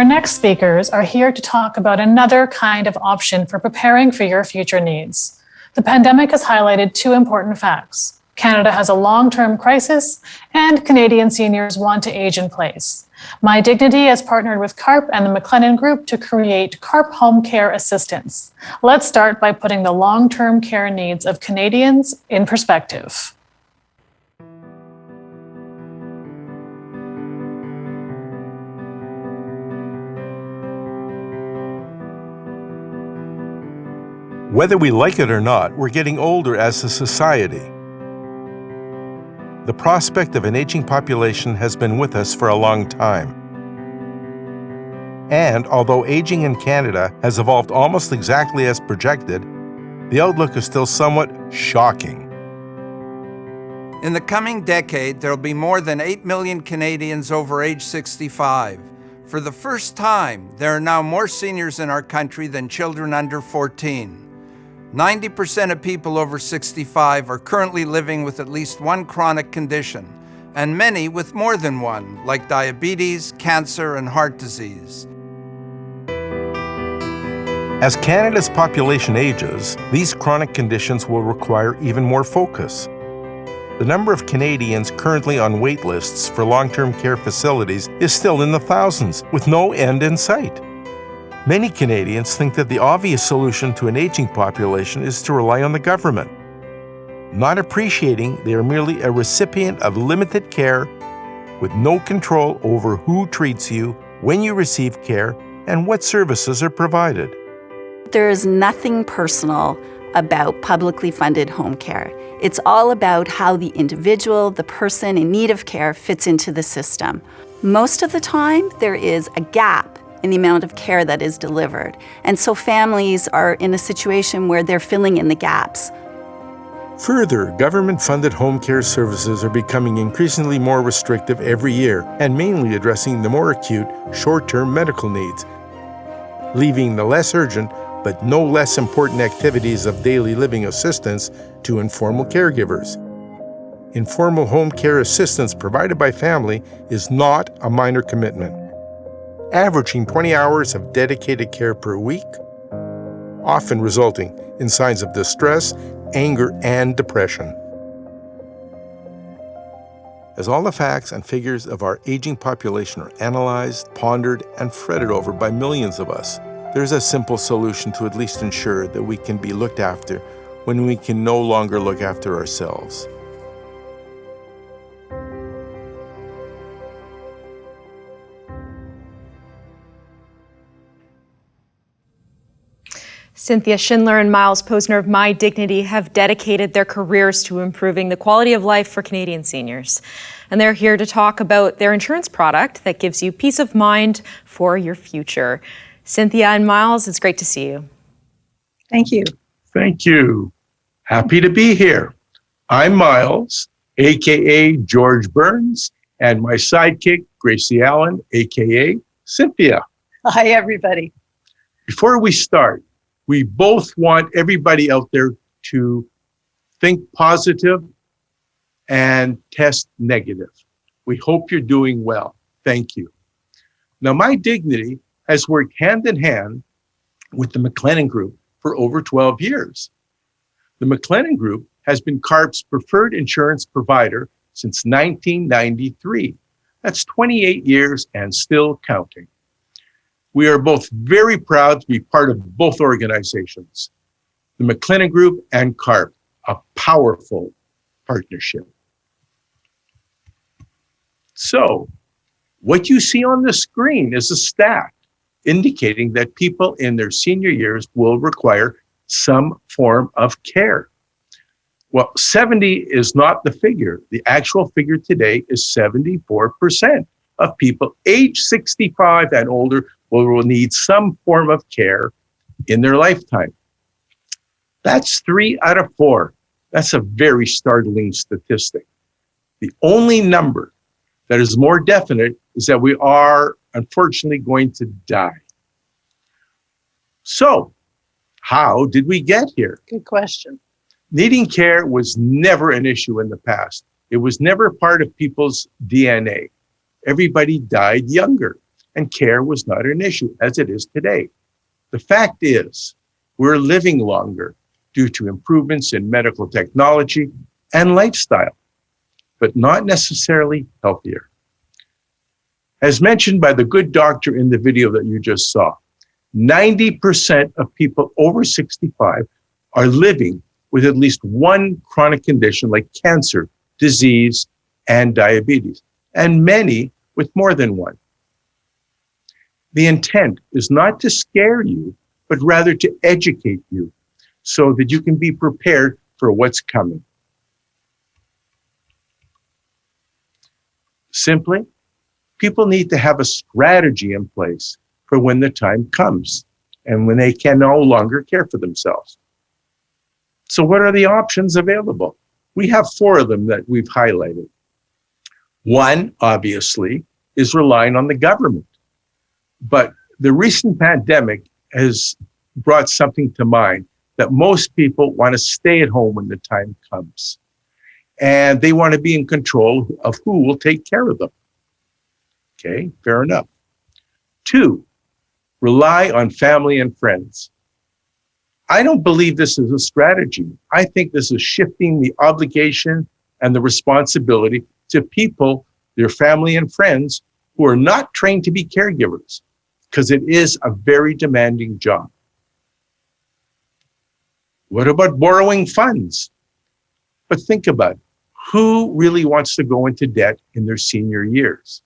Our next speakers are here to talk about another kind of option for preparing for your future needs. The pandemic has highlighted two important facts. Canada has a long-term crisis, and Canadian seniors want to age in place. MyDignity has partnered with CARP and the McLennan Group to create CARP Home Care Assistance. Let's start by putting the long-term care needs of Canadians in perspective. Whether we like it or not, we're getting older as a society. The prospect of an aging population has been with us for a long time. And although aging in Canada has evolved almost exactly as projected, the outlook is still somewhat shocking. In the coming decade, there will be more than 8 million Canadians over age 65. For the first time, there are now more seniors in our country than children under 14. 90% of people over 65 are currently living with at least one chronic condition, and many with more than one, like diabetes, cancer, and heart disease. As Canada's population ages, these chronic conditions will require even more focus. The number of Canadians currently on wait lists for long-term care facilities is still in the thousands, with no end in sight. Many Canadians think that the obvious solution to an aging population is to rely on the government, not appreciating they are merely a recipient of limited care with no control over who treats you, when you receive care, and what services are provided. There is nothing personal about publicly funded home care. It's all about how the individual, the person in need of care, fits into the system. Most of the time, there is a gap in the amount of care that is delivered. And so families are in a situation where they're filling in the gaps. Further, government-funded home care services are becoming increasingly more restrictive every year and mainly addressing the more acute, short-term medical needs, leaving the less urgent but no less important activities of daily living assistance to informal caregivers. Informal home care assistance provided by family is not a minor commitment, averaging 20 hours of dedicated care per week, often resulting in signs of distress, anger, and depression. As all the facts and figures of our aging population are analyzed, pondered, and fretted over by millions of us, there's a simple solution to at least ensure that we can be looked after when we can no longer look after ourselves. Cynthia Schindler and Miles Posner of MyDignity have dedicated their careers to improving the quality of life for Canadian seniors. And they're here to talk about their insurance product that gives you peace of mind for your future. Cynthia and Miles, it's great to see you. Thank you. Thank you. Happy to be here. I'm Miles, aka George Burns, and my sidekick, Gracie Allen, aka Cynthia. Hi, everybody. Before we start, we both want everybody out there to think positive and test negative. We hope you're doing well. Thank you. Now, MyDignity has worked hand in hand with the McLennan Group for over 12 years. The McLennan Group has been CARP's preferred insurance provider since 1993. That's 28 years and still counting. We are both very proud to be part of both organizations, the McLennan Group and CARP, a powerful partnership. So, what you see on the screen is a stat indicating that people in their senior years will require some form of care. Well, 70 is not the figure. The actual figure today is 74% of people age 65 and older will need some form of care in their lifetime. That's 3 out of 4. That's a very startling statistic. The only number that is more definite is that we are unfortunately going to die. So, how did we get here? Good question. Needing care was never an issue in the past. It was never part of people's DNA. Everybody died younger. and care was not an issue as it is today. The fact is, we're living longer due to improvements in medical technology and lifestyle, but not necessarily healthier. As mentioned by the good doctor in the video that you just saw, 90% of people over 65 are living with at least one chronic condition like cancer, disease, and diabetes, and many with more than one. The intent is not to scare you, but rather to educate you so that you can be prepared for what's coming. Simply, people need to have a strategy in place for when the time comes and when they can no longer care for themselves. So what are the options available? We have 4 of them that we've highlighted. One, obviously, is relying on the government. But the recent pandemic has brought something to mind that most people want to stay at home when the time comes. And they want to be in control of who will take care of them. Okay, fair enough. 2, rely on family and friends. I don't believe this is a strategy. I think this is shifting the obligation and the responsibility to people, their family and friends, who are not trained to be caregivers, because it is a very demanding job. What about borrowing funds? But think about it. Who really wants to go into debt in their senior years?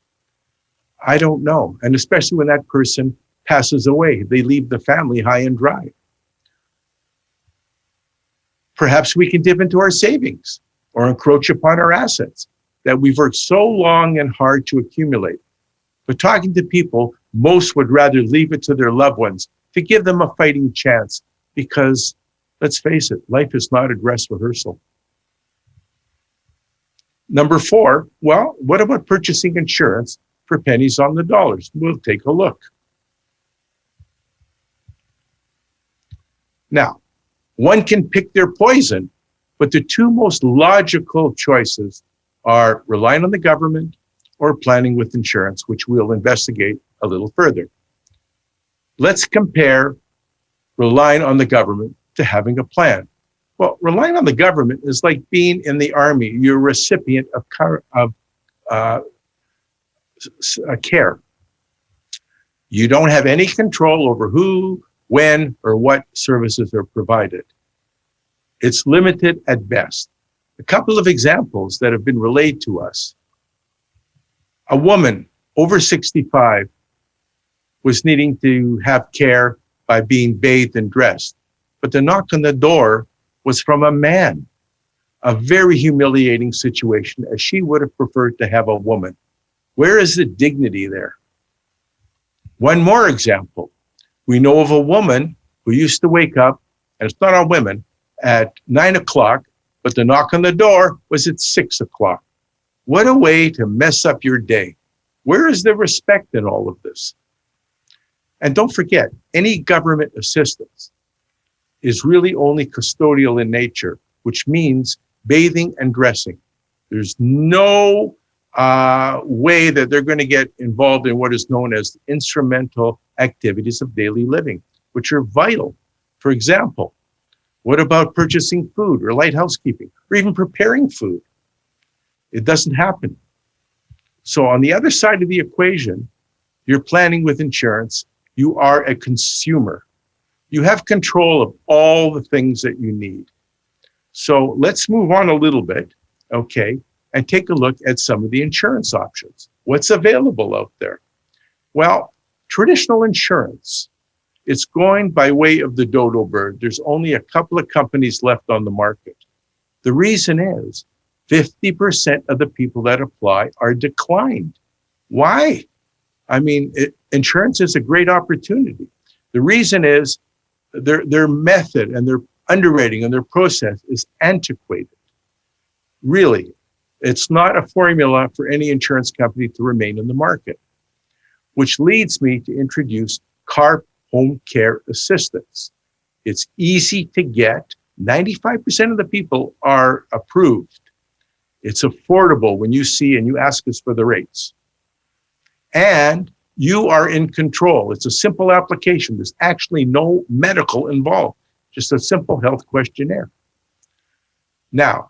I don't know. And especially when that person passes away, they leave the family high and dry. Perhaps we can dip into our savings or encroach upon our assets that we've worked so long and hard to accumulate. But talking to people, most would rather leave it to their loved ones to give them a fighting chance because, let's face it, life is not a dress rehearsal. Number 4, well, what about purchasing insurance for pennies on the dollars? We'll take a look. Now, one can pick their poison, but the 2 most logical choices are relying on the government or planning with insurance, which we'll investigate a little further. Let's compare relying on the government to having a plan. Well, relying on the government is like being in the army. You're a recipient of care. You don't have any control over who, when, or what services are provided. It's limited at best. A couple of examples that have been relayed to us. A woman over 65 was needing to have care by being bathed and dressed, but the knock on the door was from a man. A very humiliating situation, as she would have preferred to have a woman. Where is the dignity there? One more example. We know of a woman who used to wake up, and it's not on women, at 9 o'clock, but the knock on the door was at 6 o'clock. What a way to mess up your day. Where is the respect in all of this? And don't forget, any government assistance is really only custodial in nature, which means bathing and dressing. There's no way that they're going to get involved in what is known as instrumental activities of daily living, which are vital. For example, what about purchasing food or light housekeeping or even preparing food? It doesn't happen. So on the other side of the equation, you're planning with insurance, you are a consumer. You have control of all the things that you need. So let's move on a little bit, okay, and take a look at some of the insurance options. What's available out there? Well, traditional insurance, it's going by way of the dodo bird. There's only a couple of companies left on the market. The reason is 50% of the people that apply are declined. Why? I mean, insurance is a great opportunity. The reason is their method and their underwriting and their process is antiquated. Really, it's not a formula for any insurance company to remain in the market, which leads me to introduce car home care assistance. It's easy to get. 95% of the people are approved. It's affordable when you see and you ask us for the rates. And You are in control. It's a simple application. There's actually no medical involved, just a simple health questionnaire. Now,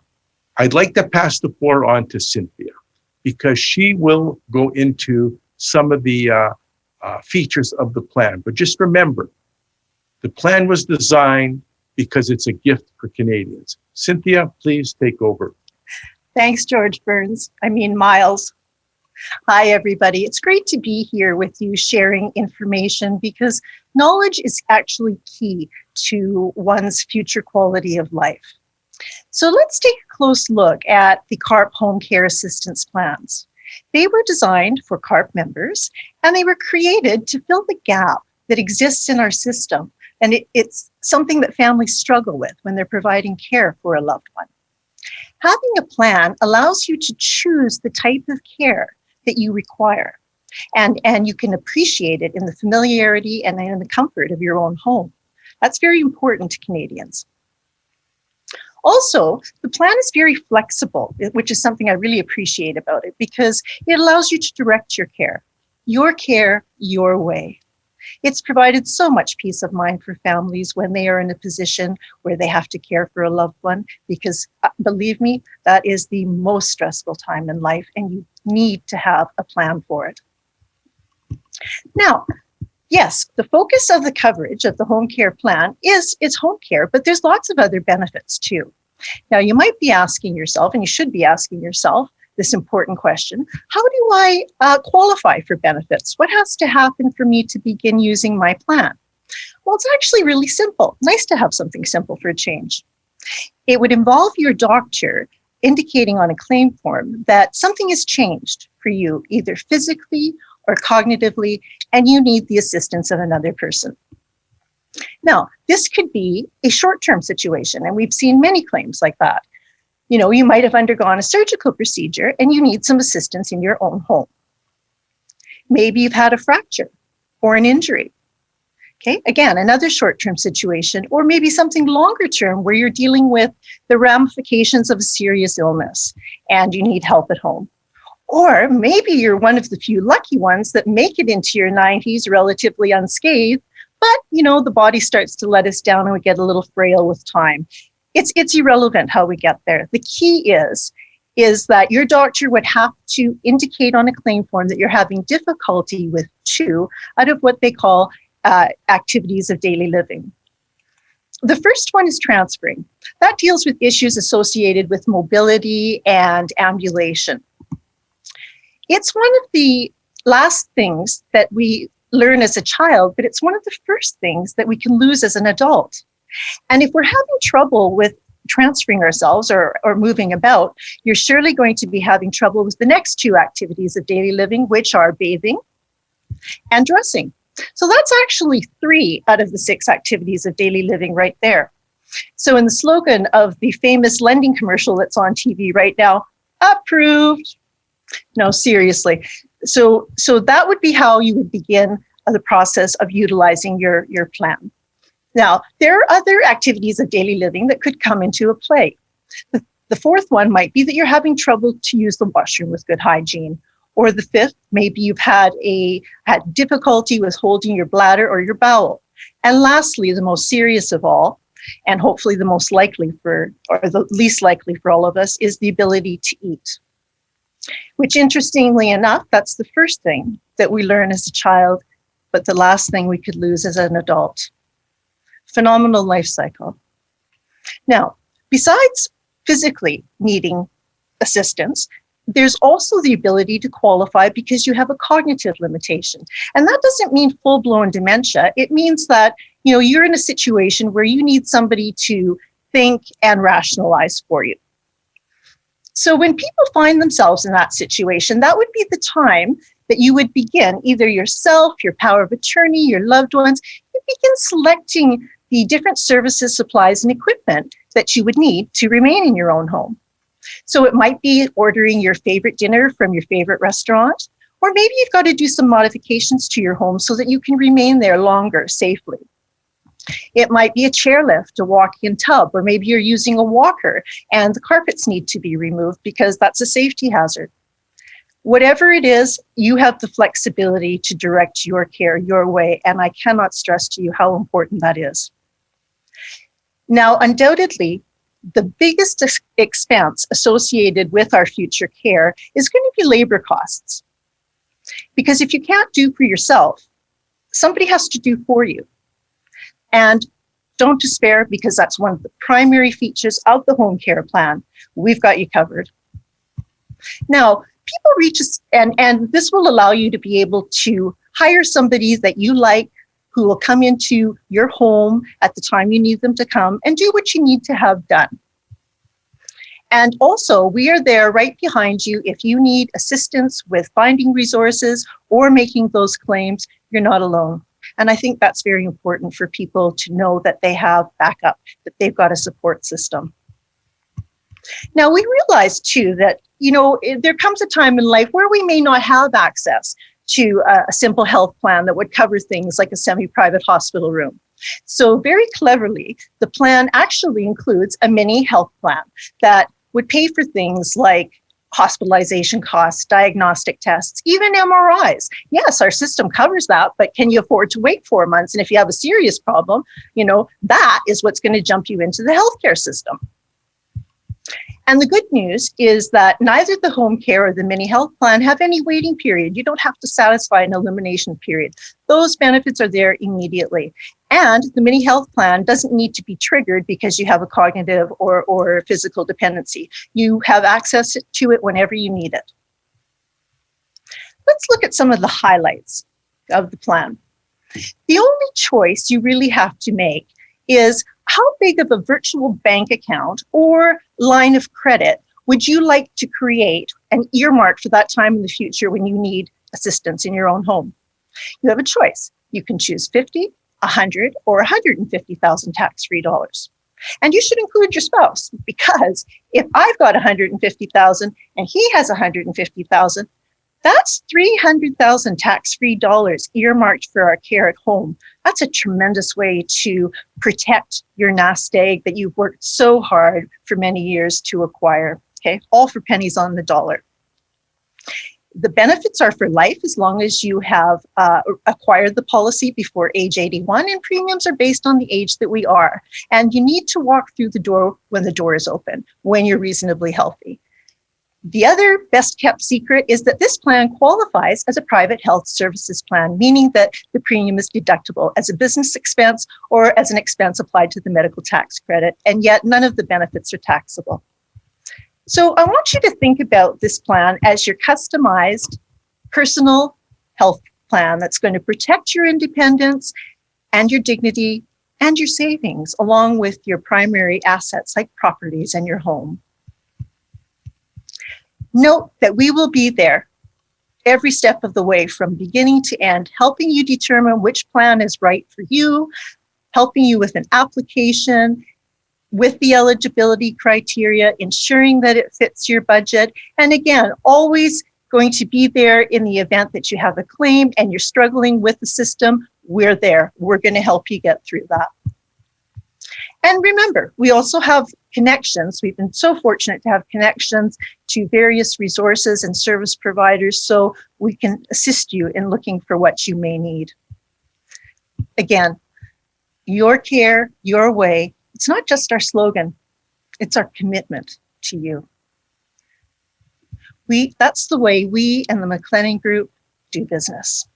I'd like to pass the floor on to Cynthia because she will go into some of the features of the plan. But just remember, the plan was designed because it's a gift for Canadians. Cynthia, please take over. Thanks, Miles. Hi, everybody. It's great to be here with you sharing information because knowledge is actually key to one's future quality of life. So let's take a close look at the CARP Home Care Assistance Plans. They were designed for CARP members, and they were created to fill the gap that exists in our system. And it's something that families struggle with when they're providing care for a loved one. Having a plan allows you to choose the type of care that you require, and you can appreciate it in the familiarity and in the comfort of your own home. That's very important to Canadians. Also, the plan is very flexible, which is something I really appreciate about it because it allows you to direct your care your way. It's provided so much peace of mind for families when they are in a position where they have to care for a loved one, because believe me, that is the most stressful time in life, and you need to have a plan for it. Now, yes, the focus of the coverage of the home care plan is home care, but there's lots of other benefits too. Now, you might be asking yourself, and you should be asking yourself, this important question: how do I qualify for benefits? What has to happen for me to begin using my plan? Well, it's actually really simple. Nice to have something simple for a change. It would involve your doctor indicating on a claim form that something has changed for you, either physically or cognitively, and you need the assistance of another person. Now, this could be a short-term situation, and we've seen many claims like that. You know, you might have undergone a surgical procedure and you need some assistance in your own home. Maybe you've had a fracture or an injury. Okay, again, another short-term situation, or maybe something longer term where you're dealing with the ramifications of a serious illness and you need help at home. Or maybe you're one of the few lucky ones that make it into your 90s relatively unscathed, but you know, the body starts to let us down and we get a little frail with time. It's irrelevant how we get there. The key is that your doctor would have to indicate on a claim form that you're having difficulty with 2 out of what they call activities of daily living. The first one is transferring. That deals with issues associated with mobility and ambulation. It's one of the last things that we learn as a child, but it's one of the first things that we can lose as an adult. And if we're having trouble with transferring ourselves or moving about, you're surely going to be having trouble with the next 2 activities of daily living, which are bathing and dressing. So that's actually 3 out of the 6 activities of daily living right there. So in the slogan of the famous lending commercial that's on TV right now, approved. No, seriously. So that would be how you would begin the process of utilizing your plan. Now, there are other activities of daily living that could come into a play. The 4th one might be that you're having trouble to use the washroom with good hygiene. Or the 5th, maybe you've had difficulty with holding your bladder or your bowel. And lastly, the most serious of all, and hopefully the most likely or the least likely for all of us, is the ability to eat. Which, interestingly enough, that's the first thing that we learn as a child, but the last thing we could lose as an adult. Phenomenal life cycle. Now, besides physically needing assistance, there's also the ability to qualify because you have a cognitive limitation. And that doesn't mean full-blown dementia. It means that, you know, you're in a situation where you need somebody to think and rationalize for you. So when people find themselves in that situation, that would be the time that you would begin, either yourself, your power of attorney, your loved ones, you begin selecting the different services, supplies, and equipment that you would need to remain in your own home. So it might be ordering your favorite dinner from your favorite restaurant, or maybe you've got to do some modifications to your home so that you can remain there longer safely. It might be a chairlift, a walk-in tub, or maybe you're using a walker and the carpets need to be removed because that's a safety hazard. Whatever it is, you have the flexibility to direct your care your way, and I cannot stress to you how important that is. Now, undoubtedly, the biggest expense associated with our future care is going to be labor costs. Because if you can't do for yourself, somebody has to do for you. And don't despair, because that's one of the primary features of the home care plan. We've got you covered. Now, people reach us, and this will allow you to be able to hire somebody that you like, who will come into your home at the time you need them to come and do what you need to have done. And also, we are there right behind you if you need assistance with finding resources or making those claims. You're not alone. And I think that's very important for people to know, that they have backup, that they've got a support system. Now, we realize too that, there comes a time in life where we may not have access to a simple health plan that would cover things like a semi-private hospital room. So very cleverly, the plan actually includes a mini health plan that would pay for things like hospitalization costs, diagnostic tests, even MRIs. Yes, our system covers that, but can you afford to wait 4 months? And if you have a serious problem, that is what's going to jump you into the healthcare system. And the good news is that neither the home care or the mini health plan have any waiting period. You don't have to satisfy an elimination period. Those benefits are there immediately. And the mini health plan doesn't need to be triggered because you have a cognitive or physical dependency. You have access to it whenever you need it. Let's look at some of the highlights of the plan. The only choice you really have to make is, how big of a virtual bank account or line of credit would you like to create and earmark for that time in the future when you need assistance in your own home? You have a choice. You can choose 50, 100, or 150,000 tax-free dollars. And you should include your spouse, because if I've got 150,000 and he has 150,000, that's 300,000 tax-free dollars earmarked for our care at home. That's a tremendous way to protect your nest egg that you've worked so hard for many years to acquire. Okay, all for pennies on the dollar. The benefits are for life as long as you have acquired the policy before age 81, and premiums are based on the age that we are. And you need to walk through the door when the door is open, when you're reasonably healthy. The other best kept secret is that this plan qualifies as a private health services plan, meaning that the premium is deductible as a business expense or as an expense applied to the medical tax credit, and yet none of the benefits are taxable. So I want you to think about this plan as your customized personal health plan that's going to protect your independence and your dignity and your savings, along with your primary assets like properties and your home. Note that we will be there every step of the way from beginning to end, helping you determine which plan is right for you, helping you with an application, with the eligibility criteria, ensuring that it fits your budget. And again, always going to be there in the event that you have a claim and you're struggling with the system. We're there. We're going to help you get through that. And remember, we also have connections. We've been so fortunate to have connections to various resources and service providers, so we can assist you in looking for what you may need. Again, your care, your way. It's not just our slogan, it's our commitment to you. That's the way we and the McLennan Group do business.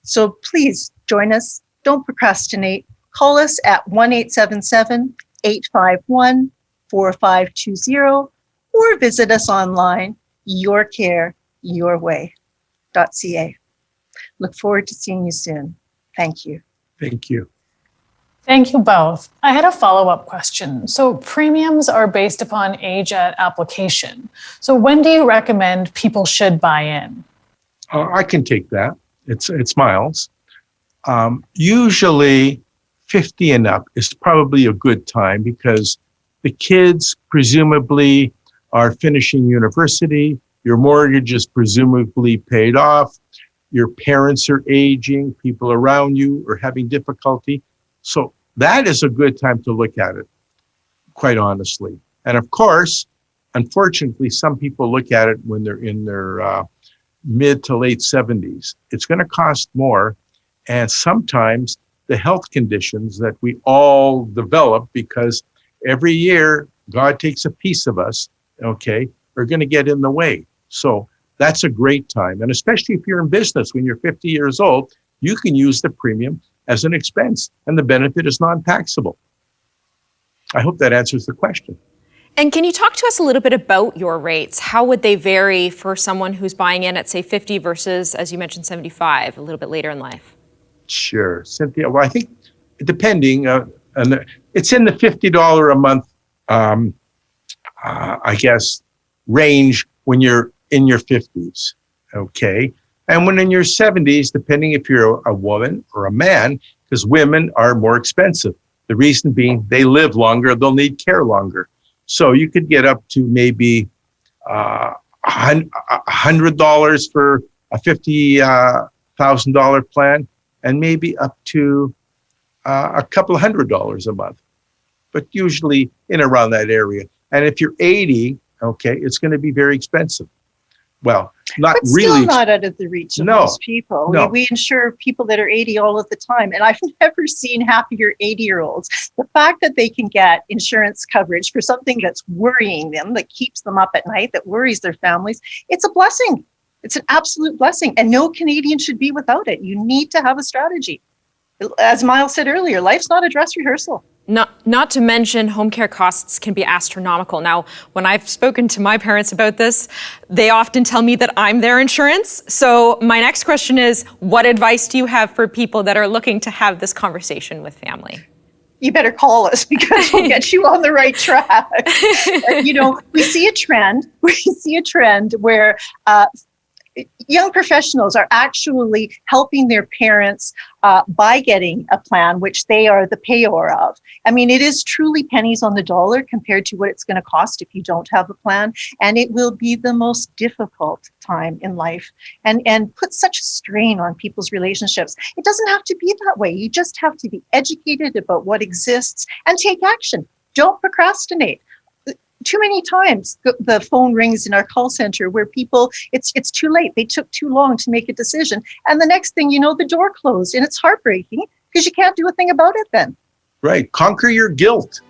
So please join us. Don't procrastinate. Call us at 1-877-851-4520 or visit us online, yourcareyourway.ca. Look forward to seeing you soon. Thank you. Thank you. Thank you both. I had a follow-up question. So premiums are based upon age at application. So when do you recommend people should buy in? I can take that. It's Miles. Usually 50 and up is probably a good time because the kids presumably are finishing university, your mortgage is presumably paid off, your parents are aging, people around you are having difficulty. So that is a good time to look at it, quite honestly. And of course, unfortunately, some people look at it when they're in their mid to late 70s. It's going to cost more. And sometimes the health conditions that we all develop, because every year God takes a piece of us, okay, are going to get in the way. So that's a great time. And especially if you're in business when you're 50 years old, you can use the premium as an expense and the benefit is non-taxable. I hope that answers the question. And can you talk to us a little bit about your rates? How would they vary for someone who's buying in at, say, 50 versus, as you mentioned, 75, a little bit later in life? Sure, Cynthia. Well, I think depending, it's in the $50 a month, I guess, range when you're in your 50s, okay? And when in your 70s, depending if you're a woman or a man, because women are more expensive. The reason being they live longer, they'll need care longer. So you could get up to maybe $100 for a $50,000 plan, and maybe up to a couple of $100 a month, but usually in around that area. And if you're 80, okay, it's going to be very expensive. Well, not but really. Still not out of the reach of most people. No. We insure people that are 80 all of the time. And I've never seen happier 80-year-olds. The fact that they can get insurance coverage for something that's worrying them, that keeps them up at night, that worries their families, it's a blessing. It's an absolute blessing. And no Canadian should be without it. You need to have a strategy. As Miles said earlier, life's not a dress rehearsal. Not to mention home care costs can be astronomical. Now, when I've spoken to my parents about this, they often tell me that I'm their insurance. So my next question is, what advice do you have for people that are looking to have this conversation with family? You better call us because we'll get you on the right track. We see a trend. We see a trend where young professionals are actually helping their parents by getting a plan, which they are the payor of. I mean, it is truly pennies on the dollar compared to what it's going to cost if you don't have a plan. And it will be the most difficult time in life and put such a strain on people's relationships. It doesn't have to be that way. You just have to be educated about what exists and take action. Don't procrastinate. Too many times the phone rings in our call center where people, it's too late. They took too long to make a decision. And the next thing you know, the door closed, and it's heartbreaking because you can't do a thing about it then. Right. Conquer your guilt.